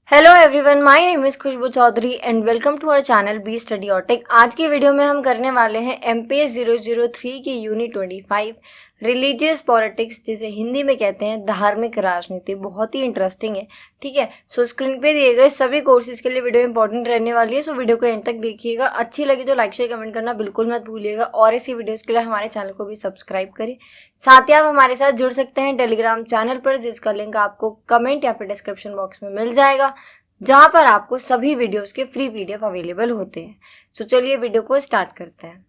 Hello everyone, my name is Khushboo Chaudhary and welcome to our channel B study और tech. आज की video में हम करने वाले हैं एमपीएस 003 की यूनिट 25 रिलीजियस पॉलिटिक्स, जिसे हिंदी में कहते हैं धार्मिक राजनीति। बहुत ही इंटरेस्टिंग है, ठीक है। सो स्क्रीन पे दिए गए सभी कोर्सेज के लिए वीडियो इंपॉर्टेंट रहने वाली है, सो वीडियो को एंड तक देखिएगा। अच्छी लगी तो लाइक शेयर कमेंट करना बिल्कुल मत भूलिएगा और ऐसी वीडियोस के लिए हमारे चैनल को भी सब्सक्राइब करें। साथ ही आप हमारे साथ जुड़ सकते हैं टेलीग्राम चैनल पर, जिसका लिंक आपको कमेंट या फिर डिस्क्रिप्शन बॉक्स में मिल जाएगा, जहां पर आपको सभी वीडियोस के फ्री पीडीएफ अवेलेबल होते हैं। सो चलिए वीडियो को स्टार्ट करते हैं।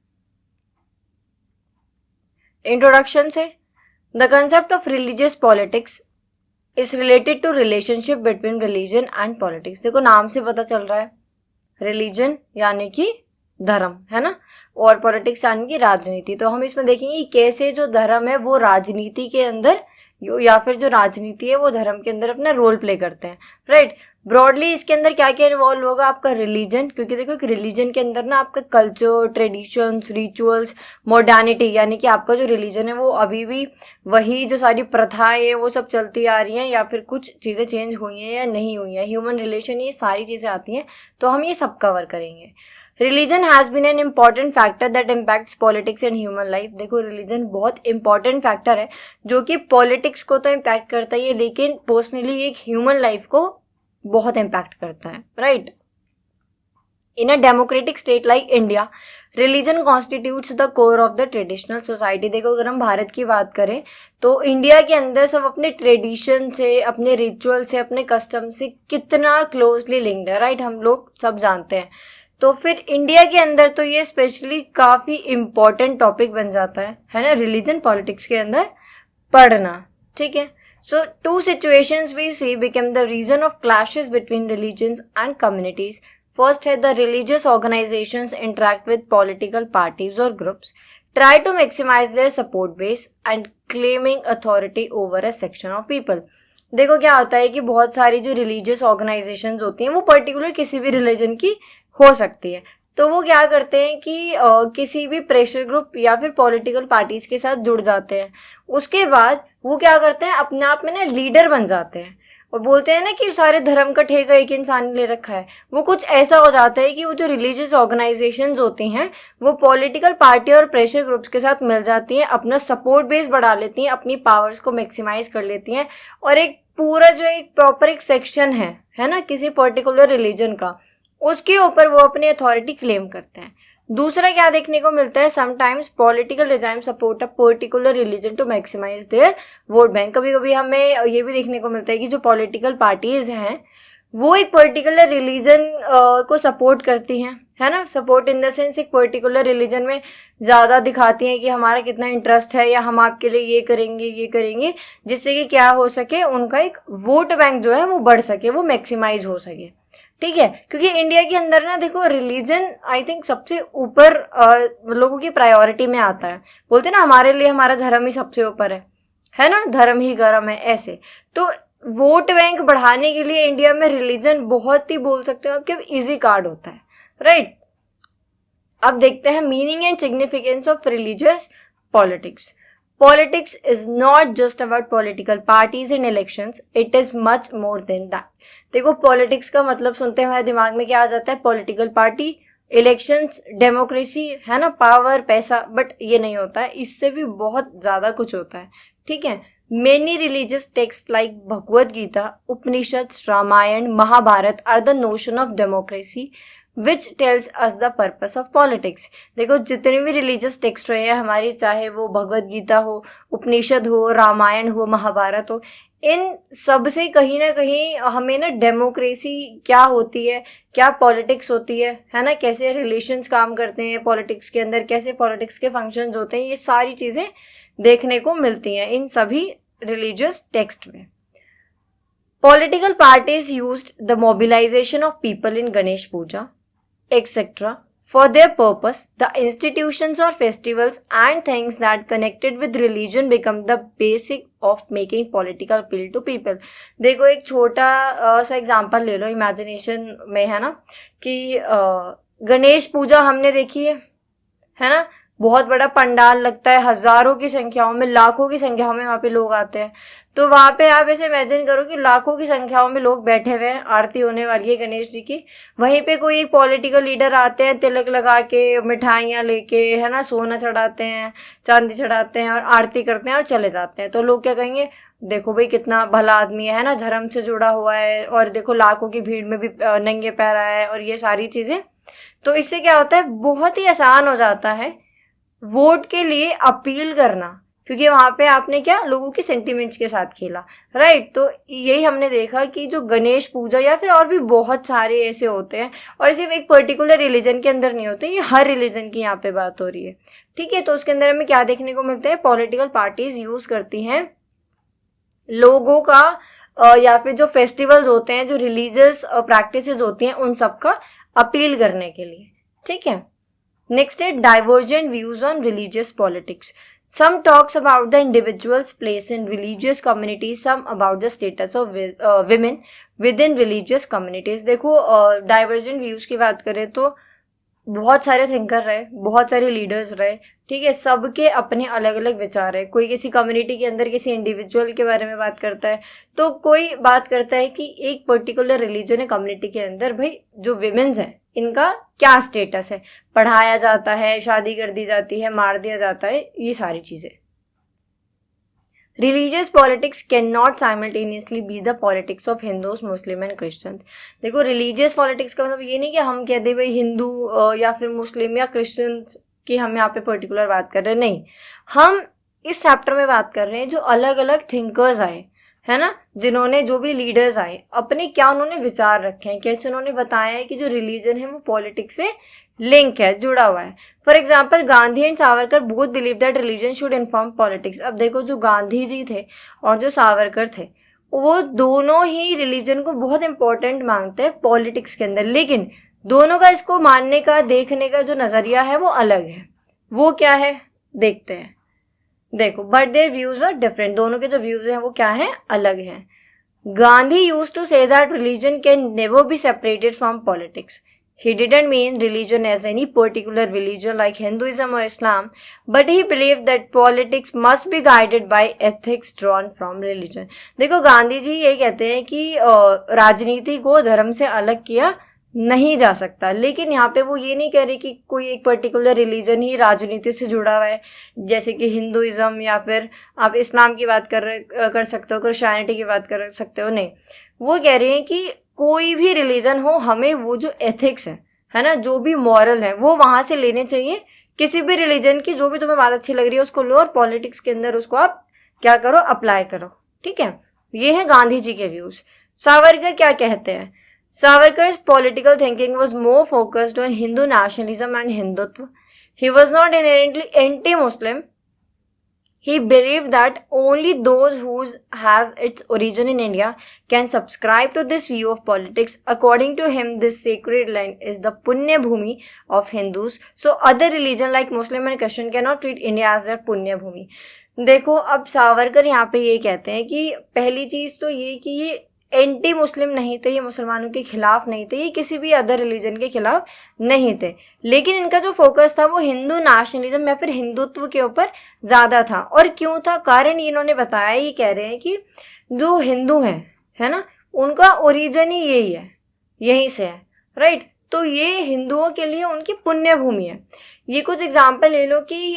इंट्रोडक्शन से, the concept of religious politics is related to relationship between religion and politics. देखो नाम से पता चल रहा है, रिलीजन यानी कि धर्म, है ना, और पॉलिटिक्स यानी कि राजनीति। तो हम इसमें देखेंगे कैसे जो धर्म है वो राजनीति के अंदर या फिर जो राजनीति है वो धर्म के अंदर अपना रोल प्ले करते हैं, राइट। ब्रॉडली इसके अंदर क्या क्या इन्वॉल्व होगा, आपका रिलीजन, क्योंकि देखो एक रिलीजन के अंदर ना आपका कल्चर, ट्रेडिशंस, रिचुअल्स, मॉडर्निटी, यानी कि आपका जो रिलीजन है वो अभी भी वही जो सारी प्रथाएं हैं वो सब चलती आ रही हैं, या फिर कुछ चीज़ें चेंज हुई हैं या नहीं हुई हैं, ह्यूमन रिलेशन, ये सारी चीज़ें आती हैं। तो हम ये सब कवर करेंगे। Religion has been an important factor that impacts politics and human life. देखो रिलीजन बहुत इंपॉर्टेंट फैक्टर है जो कि पॉलिटिक्स को तो इम्पैक्ट करता ही है, लेकिन पर्सनली एक ह्यूमन लाइफ को बहुत इम्पैक्ट करता है, right. In a democratic state like India, religion constitutes the core of the traditional society. देखो अगर हम भारत की बात करें तो इंडिया के अंदर सब अपने ट्रेडिशन से, अपने रिचुअल से, अपने कस्टम से कितना क्लोजली लिंक्ड है, राइट, हम लोग सब जानते हैं। तो फिर इंडिया के अंदर तो ये स्पेशली काफी इंपॉर्टेंट टॉपिक बन जाता है ना, रिलीजन पॉलिटिक्स के अंदर पढ़ना, ठीक है। So two situations we see became the reason of clashes between religions and communities. First है the religious organizations interact with political parties or groups, try to maximize their support base and claiming authority over a section of people. देखो क्या होता है कि बहुत सारी जो religious organisations होती हैं वो पर्टिकुलर किसी भी रिलीजन की हो सकती है। तो वो क्या करते हैं कि किसी भी प्रेशर ग्रुप या फिर पॉलिटिकल पार्टीज के साथ जुड़ जाते हैं। उसके बाद वो क्या करते हैं, अपने आप में ना लीडर बन जाते हैं और बोलते हैं ना कि सारे धर्म का ठेका एक इंसान ने ले रखा है। वो कुछ ऐसा हो जाता है कि वो जो रिलीजियस ऑर्गेनाइजेशंस होती हैं वो पॉलिटिकल पार्टी और प्रेशर ग्रुप्स के साथ मिल जाती हैं, अपना सपोर्ट बेस बढ़ा लेती हैं, अपनी पावर्स को मैक्सिमाइज कर लेती हैं, और एक पूरा जो एक प्रॉपर एक सेक्शन है ना किसी पर्टिकुलर रिलीजन का, उसके ऊपर वो अपनी अथॉरिटी क्लेम करते हैं। दूसरा क्या देखने को मिलता है, sometimes political regime support a particular religion to maximise their vote bank. कभी कभी हमें ये भी देखने को मिलता है कि जो पॉलिटिकल पार्टीज हैं वो एक पर्टिकुलर रिलीजन को सपोर्ट करती हैं, है ना, सपोर्ट इन द सेंस एक पर्टिकुलर रिलीजन में ज्यादा दिखाती हैं कि हमारा कितना इंटरेस्ट है या हम आपके लिए ये करेंगे, जिससे कि क्या हो सके, उनका एक वोट बैंक जो है वो बढ़ सके, वो मैक्सिमाइज हो सके, ठीक है। क्योंकि इंडिया के अंदर ना देखो रिलीजन आई थिंक सबसे ऊपर लोगों की प्रायोरिटी में आता है। बोलते ना हमारे लिए हमारा धर्म ही सबसे ऊपर है ना, धर्म ही गरम है, ऐसे। तो वोट बैंक बढ़ाने के लिए इंडिया में रिलीजन बहुत ही, बोल सकते हो आपके इजी कार्ड होता है, राइट। अब देखते हैं meaning and significance of religious politics. Politics is not just about political parties and elections, it is much more than that. देखो पॉलिटिक्स का मतलब सुनते हैं हमारे दिमाग में क्या आ जाता है, पॉलिटिकल पार्टी, इलेक्शंस, डेमोक्रेसी, है ना, पावर, पैसा, बट ये नहीं होता है, इससे भी बहुत ज्यादा कुछ होता है, ठीक है। Many religious text like Bhagavad Gita, Upanishad, Ramayana, Mahabharata are the notion of democracy which tells us the purpose of politics. देखो जितने भी रिलीजियस टेक्स्ट रहे हैं हमारी, चाहे वो भगवद गीता हो, उपनिषद हो, रामायण हो, महाभारत हो, इन सब से कहीं ना कहीं हमें ना डेमोक्रेसी क्या होती है, क्या पॉलिटिक्स होती है ना, कैसे रिलेशंस काम करते हैं पॉलिटिक्स के अंदर, कैसे पॉलिटिक्स के फंक्शंस होते हैं, ये सारी चीजें देखने को मिलती हैं इन सभी रिलीजियस टेक्स्ट में। Political parties used the mobilisation of people in Ganesh Puja etc. For their purpose, the institutions or festivals and things that connected with religion become the basic of making political appeal to people. देखो एक छोटा सा example ले लो imagination में, है ना, कि गणेश पूजा हमने देखी है ना, बहुत बड़ा पंडाल लगता है, हजारों की संख्याओं में, लाखों की संख्याओं में वहां पे लोग आते हैं। तो वहां पे आप ऐसे इमेजिन करो कि लाखों की संख्याओं में लोग बैठे हुए हैं, आरती होने वाली है गणेश जी की। वहीं पे कोई एक पॉलिटिकल लीडर आते हैं, तिलक लगा के, मिठाइयां लेके, है ना, सोना चढ़ाते हैं, चांदी चढ़ाते हैं और आरती करते हैं और चले जाते हैं। तो लोग क्या कहेंगे, देखो भाई कितना भला आदमी है ना, धर्म से जुड़ा हुआ है, और देखो लाखों की भीड़ में भी नंगे पैर आया है, और ये सारी चीजें। तो इससे क्या होता है, बहुत ही आसान हो जाता है वोट के लिए अपील करना, क्योंकि वहां पे आपने क्या, लोगों के सेंटिमेंट्स के साथ खेला, राइट। तो यही हमने देखा कि जो गणेश पूजा या फिर और भी बहुत सारे ऐसे होते हैं, और सिर्फ एक पर्टिकुलर रिलीजन के अंदर नहीं होते, ये हर रिलीजन की यहाँ पे बात हो रही है, ठीक है। तो उसके अंदर हमें क्या देखने को मिलता है, पॉलिटिकल पार्टीज यूज करती हैं लोगों का या फिर जो फेस्टिवल्स होते हैं, जो रिलीजियस प्रैक्टिसेस होती हैं, उन सब का अपील करने के लिए, ठीक है। नेक्स्ट है divergent views on religious politics. Some talks about the individuals place in religious communities, some about the status of women within religious communities. देखो डाइवर्जेंट व्यूज की बात करें तो बहुत सारे थिंकर रहे, बहुत सारे लीडर्स रहे, ठीक है। सबके अपने अलग अलग विचार है। कोई किसी कम्युनिटी के अंदर किसी इंडिविजुअल के बारे में बात करता है, तो कोई बात करता है कि एक पर्टिकुलर रिलीजन है कम्युनिटी के अंदर, भाई जो विमेन्स हैं इनका क्या स्टेटस है, पढ़ाया जाता है, शादी कर दी जाती है, मार दिया जाता है, ये सारी चीजें। Religious politics can not simultaneously be the politics of Hindus, Muslim and Christians. देखो रिलीजियस पॉलिटिक्स का मतलब ये नहीं कि हम कह दे भाई हिंदू या फिर मुस्लिम या क्रिश्चियंस की हम यहाँ पे पर्टिकुलर बात कर रहे हैं, नहीं। हम इस चैप्टर में बात कर रहे हैं जो अलग अलग थिंकर्स आए, है ना, जिन्होंने, जो भी लीडर्स आए, अपने क्या उन्होंने विचार रखे हैं, कैसे उन्होंने बताया है कि जो रिलीजन है वो पॉलिटिक्स से लिंक है, जुड़ा हुआ है। For example Gandhi and Savarkar both believe that religion should inform politics. अब देखो जो गांधी जी थे और जो सावरकर थे, वो दोनों ही रिलीजन को बहुत इंपॉर्टेंट मानते हैं पॉलिटिक्स के अंदर, लेकिन दोनों का इसको मानने का, देखने का जो नजरिया है वो अलग है। वो क्या है देखते हैं। देखो but their views are different, दोनों के जो व्यूज हैं वो क्या है, अलग हैं। Gandhi used to say that religion can never be separated from politics. He didn't mean religion as any particular religion like Hinduism or Islam, but he believed that politics must be guided by ethics drawn from religion. देखो गांधी जी ये कहते हैं कि राजनीति को धर्म से अलग किया नहीं जा सकता, लेकिन यहाँ पे वो ये नहीं कह रहे कि कोई एक पर्टिकुलर रिलीजन ही राजनीति से जुड़ा हुआ है, जैसे कि हिंदुइज्म या फिर आप इस्लाम की बात कर सकते हो, क्रिश्चियनिटी की बात कर सकते हो, नहीं। वो कह रहे हैं कि कोई भी रिलीजन हो, हमें वो जो एथिक्स है ना, जो भी मॉरल है, वो वहां से लेने चाहिए। किसी भी रिलीजन की जो भी तुम्हें बात अच्छी लग रही है उसको लो, और पॉलिटिक्स के अंदर उसको आप क्या करो, अप्लाई करो, ठीक है। ये है गांधी जी के व्यूज। सावरकर क्या कहते हैं, Savarkar's political thinking was more focused on Hindu nationalism and Hindutva. He was not inherently anti Muslim. He believed that only those whose has its origin in India can subscribe to this view of politics. According to him, this sacred land is the Punya Bhumi of Hindus. So other religion like Muslim and Christian cannot treat India as their Punya Bhumi. देखो अब सावरकर यहाँ पे ये कहते हैं कि पहली चीज तो ये कि ये एंटी मुस्लिम नहीं थे, ये मुसलमानों के खिलाफ नहीं थे, ये किसी भी अदर रिलीजन के खिलाफ नहीं थे, लेकिन इनका जो फोकस था वो हिंदू नेशनलिज्म या फिर हिंदुत्व के ऊपर ज्यादा था। और क्यों था, कारण इन्होंने बताया, ये कह रहे हैं कि जो हिंदू हैं, है ना, उनका ओरिजिन ही यही है, यहीं से है, राइट। तो ये हिंदुओं के लिए उनकी पुण्य भूमि है। ये कुछ एग्जाम्पल ले लो कि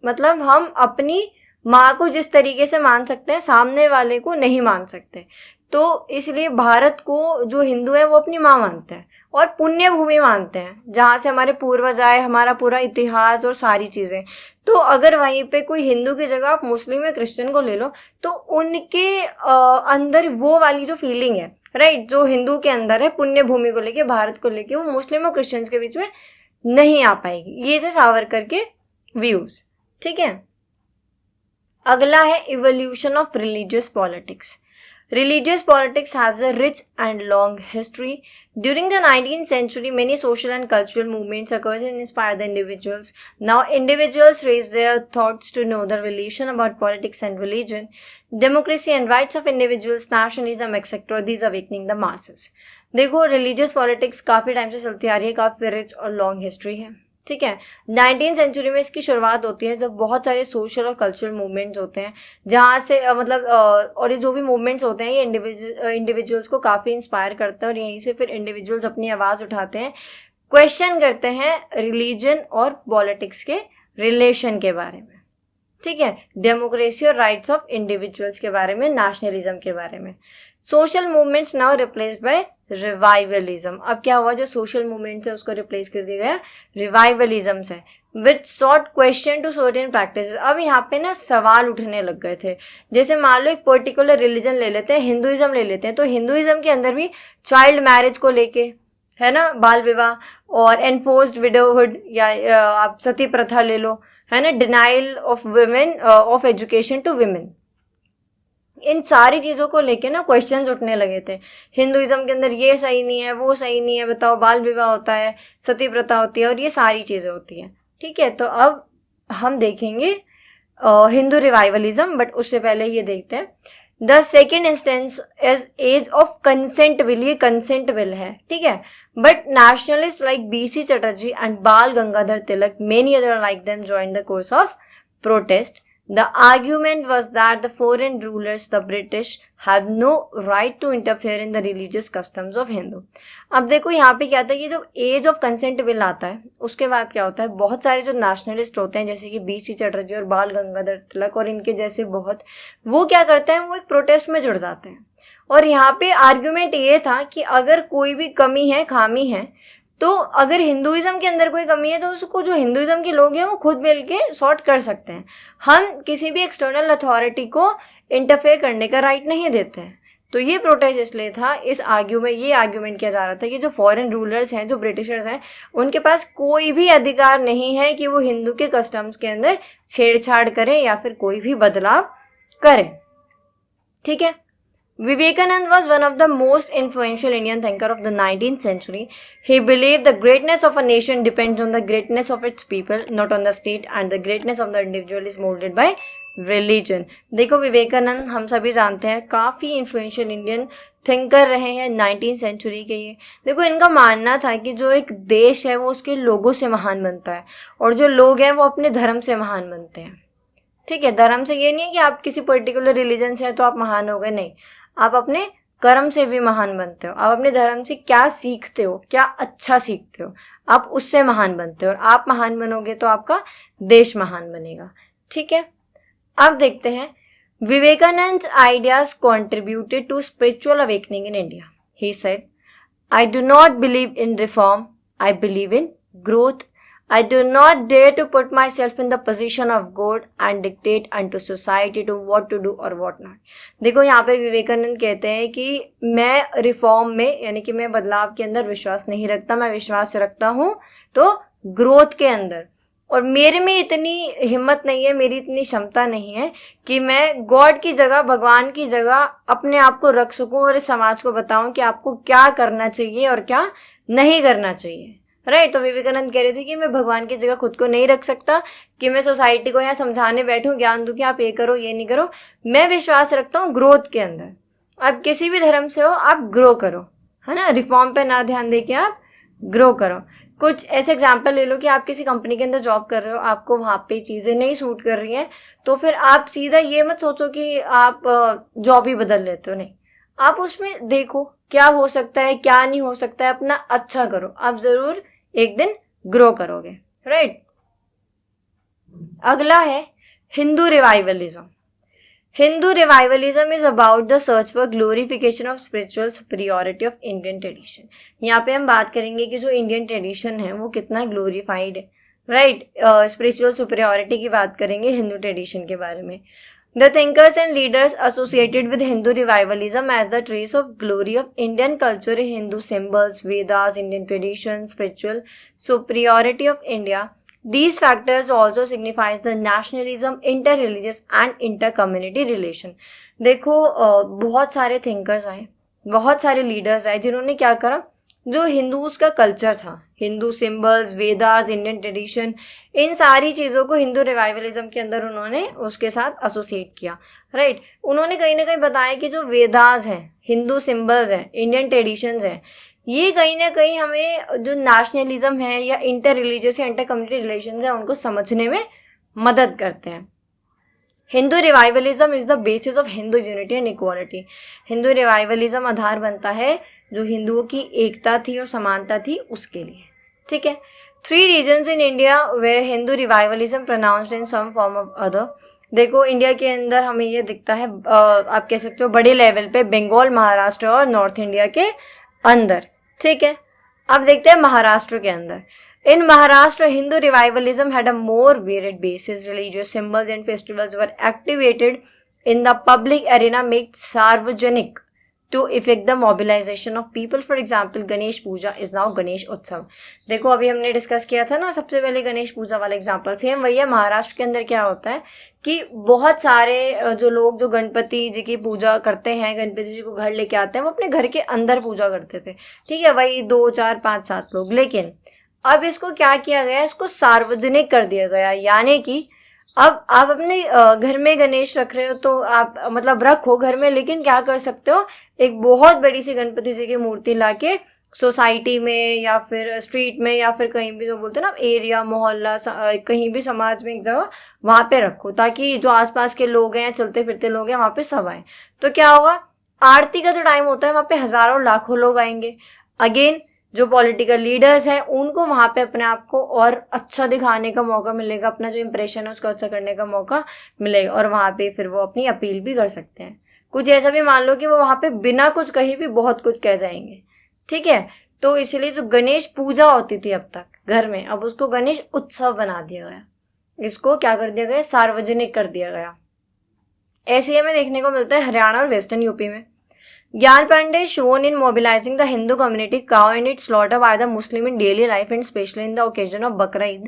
मतलब हम अपनी माँ को जिस तरीके से मान सकते हैं, सामने वाले को नहीं मान सकते। तो इसलिए भारत को जो हिंदू है वो अपनी माँ मानते हैं और पुण्य भूमि मानते हैं, जहाँ से हमारे पूर्वज आए, हमारा पूरा इतिहास और सारी चीजें। तो अगर वहीं पे कोई हिंदू की जगह आप मुस्लिम या क्रिश्चियन को ले लो, तो उनके अंदर वो वाली जो फीलिंग है, राइट, जो हिंदू के अंदर है पुण्य भूमि को लेके, भारत को लेके, वो मुस्लिम और क्रिश्चियंस के बीच में नहीं आ पाएगी। ये थे सावरकर के व्यूज, ठीक है। अगला है evolution of religious politics. Religious politics has a rich and long history. During the 19th century, many social and cultural movements occurred and inspired the individuals. Now, individuals raised their thoughts to know the relation about politics and religion, democracy and rights of individuals, nationalism, etc. These awakening the masses. देखो, religious politics काफी time से चलती आ रही है, काफी rich और long history है, ठीक है। 19th सेंचुरी में इसकी शुरुआत होती है जब बहुत सारे सोशल और कल्चरल मूवमेंट्स होते हैं, जहाँ से और ये जो भी मूवमेंट्स होते हैं ये इंडिविजुअल्स को काफ़ी इंस्पायर करते हैं और यहीं से फिर इंडिविजुअल्स अपनी आवाज़ उठाते हैं, क्वेश्चन करते हैं रिलीजन और पॉलिटिक्स के रिलेशन के बारे में, ठीक है, डेमोक्रेसी और राइट्स ऑफ इंडिविजुअल्स के बारे में, नेशनलिज्म के बारे में। Social movements now replaced by revivalism. अब क्या हुआ, जो सोशल मूवमेंट्स है उसको रिप्लेस कर दिया गया रिवाइवलिज्म से, which sought question to certain practice. अब यहाँ पे ना सवाल उठने लग गए थे, जैसे मान लो एक पर्टिकुलर रिलीजन ले लेते हैं, हिंदुइज्म ले लेते हैं, तो हिंदुइज्म के अंदर भी चाइल्ड मैरिज को लेके है ना, बाल विवाह और एनफोर्स्ड विडोहुड या आप सती प्रथा ले लो, है ना, denial of women of education to women, इन सारी चीज़ों को लेके ना क्वेश्चंस उठने लगे थे। हिंदुइज्म के अंदर ये सही नहीं है, वो सही नहीं है, बताओ, बाल विवाह होता है, सती प्रथा होती है और ये सारी चीज़ें होती हैं, ठीक है। तो अब हम देखेंगे हिंदू रिवाइवलिज्म, बट उससे पहले ये देखते हैं the second instance is age of consent bill. ये कंसेंट विल है, ठीक है, but nationalists like B.C. Chatterjee and Bal Gangadhar Tilak, many other like them, joined the course of protest. The argument was that the foreign rulers, the British, had no right to interfere in the religious customs of Hindu. अब देखो यहाँ पे क्या था कि जब as of consent bill आता है उसके बाद क्या होता है, बहुत सारे जो नेशनलिस्ट होते हैं जैसे कि B.C. चटर्जी और बाल गंगाधर तिलक और इनके जैसे बहुत, वो क्या करते हैं, वो एक प्रोटेस्ट में जुड़ जाते हैं। और यहाँ पे आर्ग्यूमेंट ये था कि अगर कोई भी कमी है, खामी है, तो अगर हिंदुइज्म के अंदर कोई कमी है तो उसको जो हिंदुइज्म के लोग हैं वो खुद मिल के सॉर्ट कर सकते हैं। हम किसी भी एक्सटर्नल अथॉरिटी को इंटरफेयर करने का राइट नहीं देते हैं। तो ये प्रोटेस्ट इसलिए था, ये आर्ग्यूमेंट किया जा रहा था कि जो फॉरेन रूलर्स हैं, जो ब्रिटिशर्स हैं, उनके पास कोई भी अधिकार नहीं है कि वो हिंदू के कस्टम्स के अंदर छेड़छाड़ करें या फिर कोई भी बदलाव करें, ठीक है। Vivekananda was one of the most influential Indian thinker of the 19th century. He believed the greatness of a nation depends on the greatness of its people, not on the state, and the greatness of the individual is molded by religion. देखो विवेकानंद हम सभी जानते हैं काफ़ी influential Indian thinker रहे हैं 19th century के। ये देखो इनका मानना था कि जो एक देश है वो उसके लोगों से महान बनता है और जो लोग हैं वो अपने धर्म से महान बनते हैं, ठीक है। धर्म से ये नहीं है कि आप किसी पर्टिकुलर रिलीजन से हैं तो आप महान हो गए, नहीं, आप अपने कर्म से भी महान बनते हो। आप अपने धर्म से क्या सीखते हो, क्या अच्छा सीखते हो, आप उससे महान बनते हो और आप महान बनोगे तो आपका देश महान बनेगा, ठीक है। अब देखते हैं Vivekananda ideas contributed to spiritual awakening in India. He said, I do not believe in reform, I believe in growth. I do not dare to put myself in the position of God and dictate unto society to what to do or what not. देखो यहाँ पे विवेकानंद कहते हैं कि मैं reform में, यानी कि मैं बदलाव के अंदर विश्वास नहीं रखता, मैं विश्वास रखता हूँ तो ग्रोथ के अंदर, और मेरे में इतनी हिम्मत नहीं है, मेरी इतनी क्षमता नहीं है कि मैं गॉड की जगह, भगवान की जगह अपने आप को रख सकूं और इस समाज को बताऊं कि आपको क्या करना चाहिए और क्या नहीं करना चाहिए, राइट। तो विवेकानंद कह रहे थे कि मैं भगवान की जगह खुद को नहीं रख सकता कि मैं सोसाइटी को यहाँ समझाने बैठूं, ज्ञान दूं कि आप ये करो, ये नहीं करो। मैं विश्वास रखता हूँ ग्रोथ के अंदर। आप किसी भी धर्म से हो, आप ग्रो करो, है ना, रिफॉर्म पे ना ध्यान दे के आप ग्रो करो। कुछ ऐसे एग्जाम्पल ले लो कि आप किसी कंपनी के अंदर जॉब कर रहे हो, आपको वहाँ पे चीज़ें नहीं सूट कर रही हैं, तो फिर आप सीधा ये मत सोचो कि आप जॉब ही बदल लेते हो, नहीं, आप उसमें देखो क्या हो सकता है, क्या नहीं हो सकता है, अपना अच्छा करो, आप ज़रूर एक दिन ग्रो करोगे, राइट। अगला है Hindu revivalism. Hindu revivalism is about the search for glorification of spiritual superiority of Indian tradition. यहाँ पे हम बात करेंगे कि जो इंडियन ट्रेडिशन है वो कितना ग्लोरीफाइड है, राइट। स्पिरिचुअल सुपीरियरिटी की बात करेंगे हिंदू ट्रेडिशन के बारे में। The thinkers and leaders associated with Hindu revivalism as the trace of glory of Indian culture, Hindu symbols, Vedas, Indian tradition, spiritual superiority of India. These factors also signifies the nationalism, inter-religious and inter-community relation. देखो बहुत सारे thinkers आए, बहुत सारे leaders आए जिन्होंने क्या करा, जो हिंदूज का कल्चर था, Hindu symbols, Vedas, Indian tradition, इन सारी चीज़ों को हिंदू रिवाइवलिज्म के अंदर उन्होंने उसके साथ एसोसिएट किया, राइट। उन्होंने कहीं ना कहीं बताया कि जो वेदास हैं, हिंदू सिंबल्स हैं, इंडियन ट्रेडिशंस हैं, ये कहीं ना कहीं हमें जो नेशनलिज्म है या इंटर रिलीजियस या इंटर कम्युनिटी रिलेशन है उनको समझने में मदद करते हैं। Hindu revivalism is the basis of Hindu unity and equality. Hindu revivalism आधार बनता है जो हिंदुओं की एकता थी और समानता थी उसके लिए। ठीक है। 3 reasons in India where Hindu revivalism pronounced in some form of other. देखो इंडिया के अंदर हमें ये दिखता है, आप कह सकते हो बड़े लेवल पे बंगाल, महाराष्ट्र और नॉर्थ इंडिया के अंदर। ठीक है। अब देखते हैं महाराष्ट्र के अंदर। In Maharashtra, Hindu revivalism had a more varied basis. Religious symbols and festivals were activated in the public arena, made sarvajanik to effect the mobilization of people. For example, Ganesh Puja is now Ganesh Utsav. देखो अभी हमने discuss किया था ना सबसे पहले गणेश पूजा वाला example, same वही है। महाराष्ट्र के अंदर क्या होता है कि बहुत सारे जो लोग जो गणपति जी की पूजा करते हैं, गणपति जी को घर लेके आते हैं, वो अपने घर के अंदर पूजा करते थे। ठीक है, वही 2, 4, 5, 7 लोग। लेकिन अब इसको क्या किया गया, इसको सार्वजनिक कर दिया गया। यानी कि अब आप अपने घर में गणेश रख रहे हो तो आप मतलब रखो घर में, लेकिन क्या कर सकते हो, एक बहुत बड़ी सी गणपति जी की मूर्ति लाके सोसाइटी में या फिर स्ट्रीट में या फिर कहीं भी जो बोलते हैं ना एरिया, मोहल्ला, कहीं भी समाज में एक जगह वहां पे रखो, ताकि जो आसपास के लोग हैं, चलते फिरते लोग हैं, वहां पे सब आए। तो क्या होगा, आरती का जो टाइम होता है वहां पे हजारों लाखों लोग आएंगे। अगेन जो पॉलिटिकल लीडर्स हैं उनको वहां पे अपने आप को और अच्छा दिखाने का मौका मिलेगा, अपना जो इंप्रेशन है उसको अच्छा करने का मौका मिलेगा, और वहां पे फिर वो अपनी अपील भी कर सकते हैं। कुछ ऐसा भी मान लो कि वो वहां पे बिना कुछ कहीं भी बहुत कुछ कह जाएंगे। ठीक है, तो इसलिए जो गणेश पूजा होती थी अब तक घर में, अब उसको गणेश उत्सव बना दिया गया। इसको क्या कर दिया गया, सार्वजनिक कर दिया गया। ऐसे ही हमें देखने को मिलता है हरियाणा और वेस्टर्न यूपी में। Gyan Pandey is shown in mobilizing the Hindu community. Cow and its slaughter by the Muslim in daily life and especially in the occasion of Bakra Eid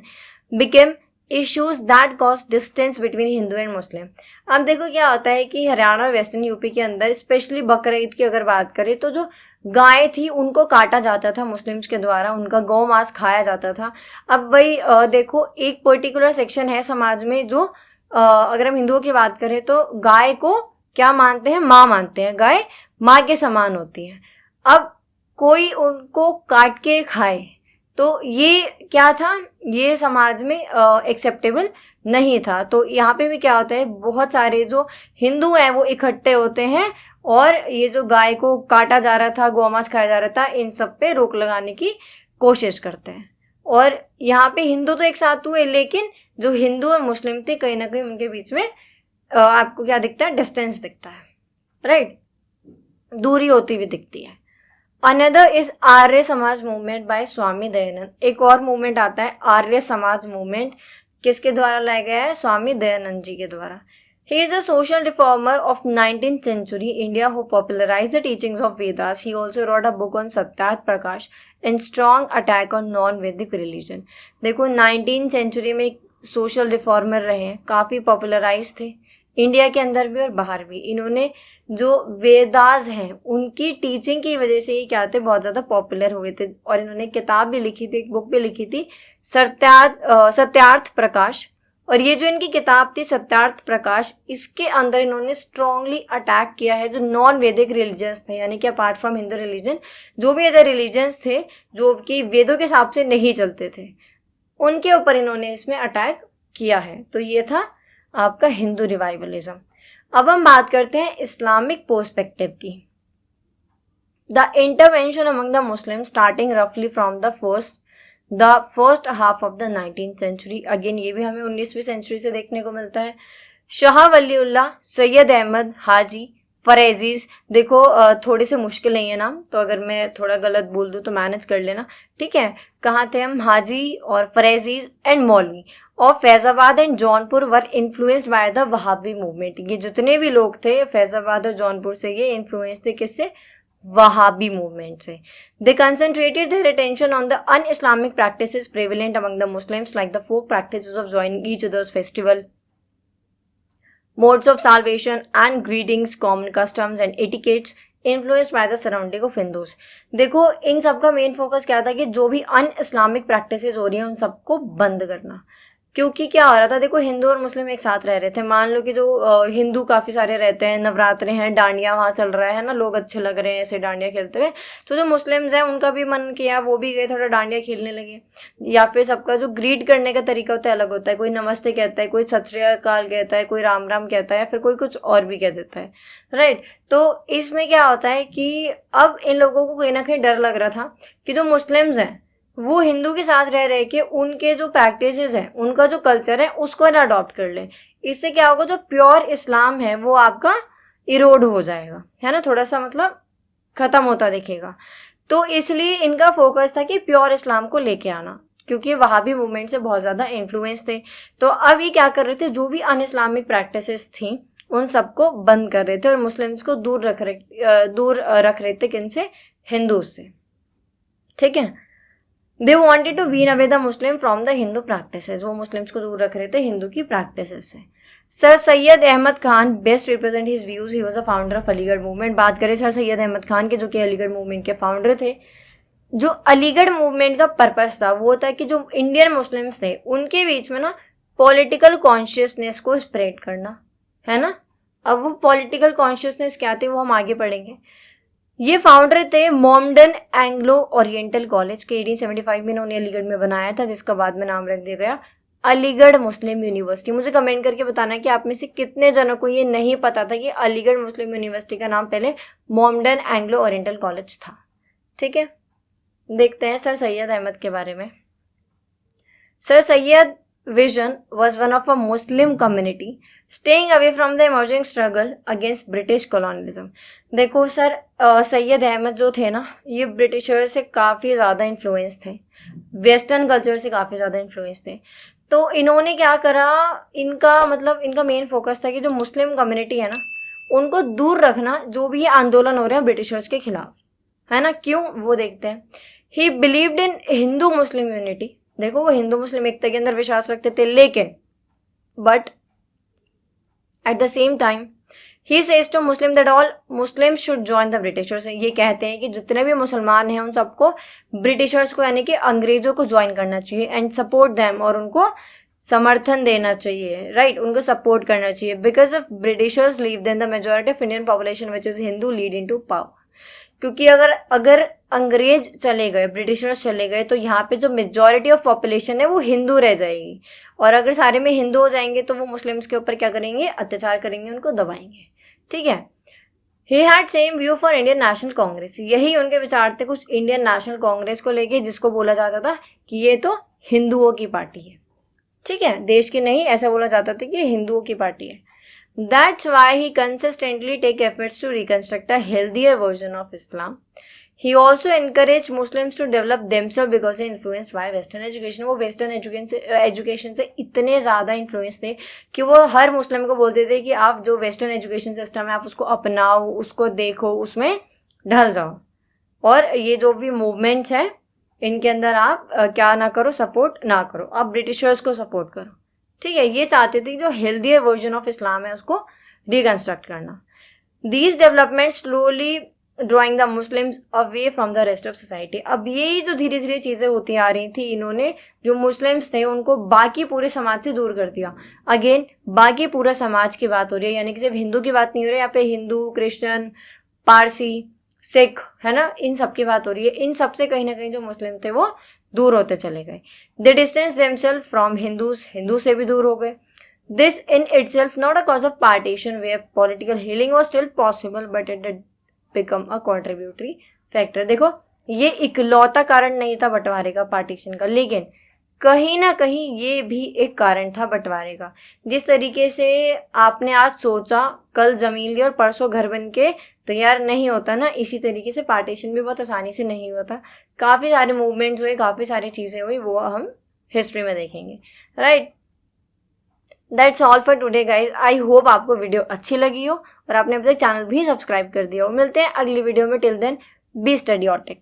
became issues that caused distance between Hindu and Muslim. अब देखो क्या होता है कि हरियाणा और western UP के अंदर specially बकरा ईद की अगर बात करें तो जो गाय थी उनको काटा जाता था मुस्लिम्स के द्वारा, उनका गौ मांस खाया जाता था। अब वही देखो एक पर्टिकुलर सेक्शन है समाज में जो अगर हम हिंदुओं की बात करें तो गाय को क्या मानते हैं, माँ मानते हैं, गाय माँ के समान होती है। अब कोई उनको काट के खाए तो ये क्या था, ये समाज में एक्सेप्टेबल नहीं था। तो यहाँ पे भी क्या होता है, बहुत सारे जो हिंदू हैं वो इकट्ठे होते हैं और ये जो गाय को काटा जा रहा था, गौमांस खाया जा रहा था, इन सब पे रोक लगाने की कोशिश करते हैं। और यहाँ पे हिंदू तो एक साथ हुए, लेकिन जो हिंदू और मुस्लिम थे कहीं ना कहीं उनके बीच में आपको क्या दिखता है, डिस्टेंस दिखता है, राइट, दूरी होती हुई दिखती है। Another is Arya Samaj movement by Swami Dayanand. एक और मूवमेंट आता है आर्य समाज मूवमेंट, किसके द्वारा लाया गया है, स्वामी दयानंद जी के द्वारा। He is a social reformer of 19th century India who popularized the teachings of Vedas. He also wrote a book on Satyarth Prakash and strong attack on non-Vedic religion. देखो 19th century में social reformer रहे हैं, काफ़ी popularise थे India के अंदर भी और बाहर भी। इन्होंने जो वेदास हैं उनकी टीचिंग की वजह से ही क्या थे, बहुत ज़्यादा पॉपुलर हुए थे। और इन्होंने किताब भी लिखी थी, एक बुक भी लिखी थी, सत्यार्थ प्रकाश। और ये जो इनकी किताब थी सत्यार्थ प्रकाश, इसके अंदर इन्होंने स्ट्रांगली अटैक किया है जो नॉन वैदिक रिलीजन्स थे, यानी कि अपार्ट फ्रॉम हिंदू रिलीजन जो भी अदर रिलीजन्स थे जो कि वेदों के हिसाब से नहीं चलते थे, उनके ऊपर इन्होंने इसमें अटैक किया है। तो ये था आपका हिंदू रिवाइवलिज्म। अब हम बात करते हैं इस्लामिक पर्सपेक्टिव की। The intervention among the Muslim starting रफली from the first half of the 19th century. Again ये भी हमें 19वीं सेंचुरी से देखने को मिलता है। शाह वलीउल्लाह, सैयद अहमद, हाजी फरेजीज। देखो थोड़े से मुश्किल नहीं है नाम, तो अगर मैं थोड़ा गलत बोल दूं तो मैनेज कर लेना, ठीक है। कहाँ थे हम, हाजी और फरेजीज एंड मौलवी और Faizabad and Jaunpur were influenced by the Wahhabi movement. ये जितने भी लोग थे फैजाबाद और जौनपुर से, ये इन्फ्लुएंस थे किससे, वहाबी मूवमेंट से। They concentrated their attention on the un-Islamic practices prevalent among the Muslims, like the folk practices of joining each other's festival, modes of salvation and greetings, common customs and etiquettes influenced by the surrounding of Hindus. देखो इन सब का main focus क्या था कि जो भी अन Islamic practices हो रही हैं उन सबको बंद करना। क्योंकि क्या हो रहा था, देखो हिंदू और मुस्लिम एक साथ रह रहे थे। मान लो कि जो हिंदू काफी सारे रहते हैं, नवरात्रे हैं, डांडिया वहाँ चल रहा है ना, लोग अच्छे लग रहे हैं ऐसे डांडिया खेलते हुए, तो जो मुस्लिम्स हैं उनका भी मन किया, वो भी गए थोड़ा डांडिया खेलने लगे। या फिर सबका जो ग्रीट करने का तरीका होता है अलग होता है, कोई नमस्ते कहता है, कोई सत श्री अकाल कहता है, कोई राम राम कहता है, या फिर कोई कुछ और भी कह देता है, राइट। तो इसमें क्या होता है कि अब इन लोगों को कहीं ना कहीं डर लग रहा था कि जो मुस्लिम्स हैं वो हिंदू के साथ रह रहे के उनके जो प्रैक्टिसेस हैं, उनका जो कल्चर है उसको ना अडॉप्ट कर ले। इससे क्या होगा, जो प्योर इस्लाम है वो आपका इरोड हो जाएगा, है ना, थोड़ा सा मतलब खत्म होता दिखेगा। तो इसलिए इनका फोकस था कि प्योर इस्लाम को लेके आना, क्योंकि वहाबी मूवमेंट से बहुत ज़्यादा इन्फ्लुएंस थे। तो अब ये क्या कर रहे थे, जो भी अन इस्लामिक प्रैक्टिसेस थी उन सबको बंद कर रहे थे और मुस्लिम्स को दूर रख रहे थे किनसे, हिंदू से, ठीक है। They wanted to wean away the Muslim from the Hindu practices, वो मुस्लिम्स को दूर रख रहे थे हिंदू की प्रैक्टिसेस से। Sir Syed Ahmad Khan best represent his views, he was a founder of Aligarh movement. बात करें सर सैयद अहमद खान के, जो कि अलीगढ़ मूवमेंट के फाउंडर थे। जो अलीगढ़ मूवमेंट का पर्पस था वो था कि जो इंडियन मुस्लिम्स थे उनके बीच में ना पॉलिटिकल कॉन्शियसनेस को स्प्रेड करना, है ना। अब वो पॉलिटिकल कॉन्शियसनेस क्या थे वो हम आगे पढ़ेंगे। ये फाउंडर थे मोमडन एंग्लो ओरिएंटल कॉलेज के, 1875 में इन्होंने अलीगढ़ में बनाया था, जिसका बाद में नाम रख दिया गया अलीगढ़ मुस्लिम यूनिवर्सिटी। मुझे कमेंट करके बताना है कि आप में से कितने जनों को ये नहीं पता था कि अलीगढ़ मुस्लिम यूनिवर्सिटी का नाम पहले मोमडन एंग्लो ओरिएंटल कॉलेज था, ठीक है। देखते हैं सर सैयद अहमद के बारे में। Sir Syed vision was one of a Muslim community staying away from the emerging struggle against British colonialism। देखो सर सैयद अहमद जो थे ना, ये ब्रिटिशर से काफ़ी ज़्यादा इन्फ्लुएंस थे, वेस्टर्न कल्चर से काफ़ी ज़्यादा इन्फ्लुएंस थे। तो इन्होंने क्या करा, इनका मेन फोकस था कि जो मुस्लिम कम्युनिटी है ना उनको दूर रखना, जो भी ये आंदोलन हो रहे हैं ब्रिटिशर्स के खिलाफ, है ना। क्यों, वो देखते हैं। ही believed in Hindu Muslim unity, देखो वो हिंदू मुस्लिम एकता के अंदर विश्वास रखते थे, लेकिन but at the same time he says to Muslim that all Muslim should join the Britishers. ये कहते हैं कि जितने भी मुसलमान हैं उन सबको ब्रिटिशर्स को यानी कि अंग्रेजों को ज्वाइन करना चाहिए एंड सपोर्ट देम, और उनको समर्थन देना चाहिए, राइट, उनको सपोर्ट करना चाहिए। Because of Britishers leave then the majority of Indian population which is Hindu lead in to power. क्योंकि अगर अंग्रेज चले गए, ब्रिटिशर्स चले गए, तो यहाँ पे जो मेजॉरिटी ऑफ पॉपुलेशन है वो हिंदू रह जाएगी, और अगर सारे में हिंदू हो जाएंगे तो वो मुस्लिम्स के ऊपर क्या करेंगे, अत्याचार करेंगे, उनको दबाएंगे, ठीक है। He had same view for Indian national Congress, यही उनके विचार थे कुछ इंडियन नेशनल कांग्रेस को लेके, जिसको बोला जाता था कि ये तो हिंदुओं की पार्टी है, ठीक है, देश की नहीं, ऐसा बोला जाता था कि हिंदुओं की पार्टी है। That's why he consistently take efforts to reconstruct a healthier version of Islam. He also encouraged Muslims to develop themselves because they influenced by Western education. वो Western education से इतने ज़्यादा influence थे कि वो हर मुस्लिम को बोलते थे कि आप जो Western education system है आप उसको अपनाओ, उसको देखो, उसमें ढल जाओ, और ये जो भी मूवमेंट्स हैं इनके अंदर आप क्या ना करो, सपोर्ट ना करो, आप ब्रिटिशर्स को सपोर्ट करो, ठीक है। ये चाहते थे जो हेल्दियर वर्जन ऑफ इस्लाम है उसको रिकंस्ट्रक्ट करना। These development slowly drawing the Muslims away from the rest of society. अब यही जो धीरे धीरे चीज़ें होती आ रही थी, इन्होंने जो मुस्लिम्स थे उनको बाकी पूरे समाज से दूर कर दिया। अगेन बाकी पूरा समाज की बात हो रही है, यानी कि सिर्फ हिंदू की बात नहीं हो रही है, यहाँ पे हिंदू, क्रिश्चियन, पारसी, सिख, है ना, इन सब की बात हो रही है। इन सब से कहीं ना कहीं जो मुस्लिम थे वो दूर होते चले गए। They distance themselves from Hindus, Hindu से भी दूर हो गए। This in itself not a cause of partition where political healing was still possible, but it did become a contributory factor. देखो ये इकलौता कारण नहीं था बंटवारे का, पार्टीशन का, लेकिन कहीं ना कहीं ये भी एक कारण था बंटवारे का। जिस तरीके से आपने आज सोचा कल जमीन ली और परसों घर बन के तैयार नहीं होता ना, इसी तरीके से पार्टीशन भी बहुत आसानी से नहीं होता। काफ़ी सारे मूवमेंट्स हुए, काफ़ी सारी चीज़ें हुई, वो हम हिस्ट्री में देखेंगे, right. That's all for today guys. I hope आपको वीडियो अच्छी लगी हो और आपने अभी तक चैनल भी सब्सक्राइब कर दिया हो। मिलते हैं अगली वीडियो में, टिल देन बी स्टडी और टेक।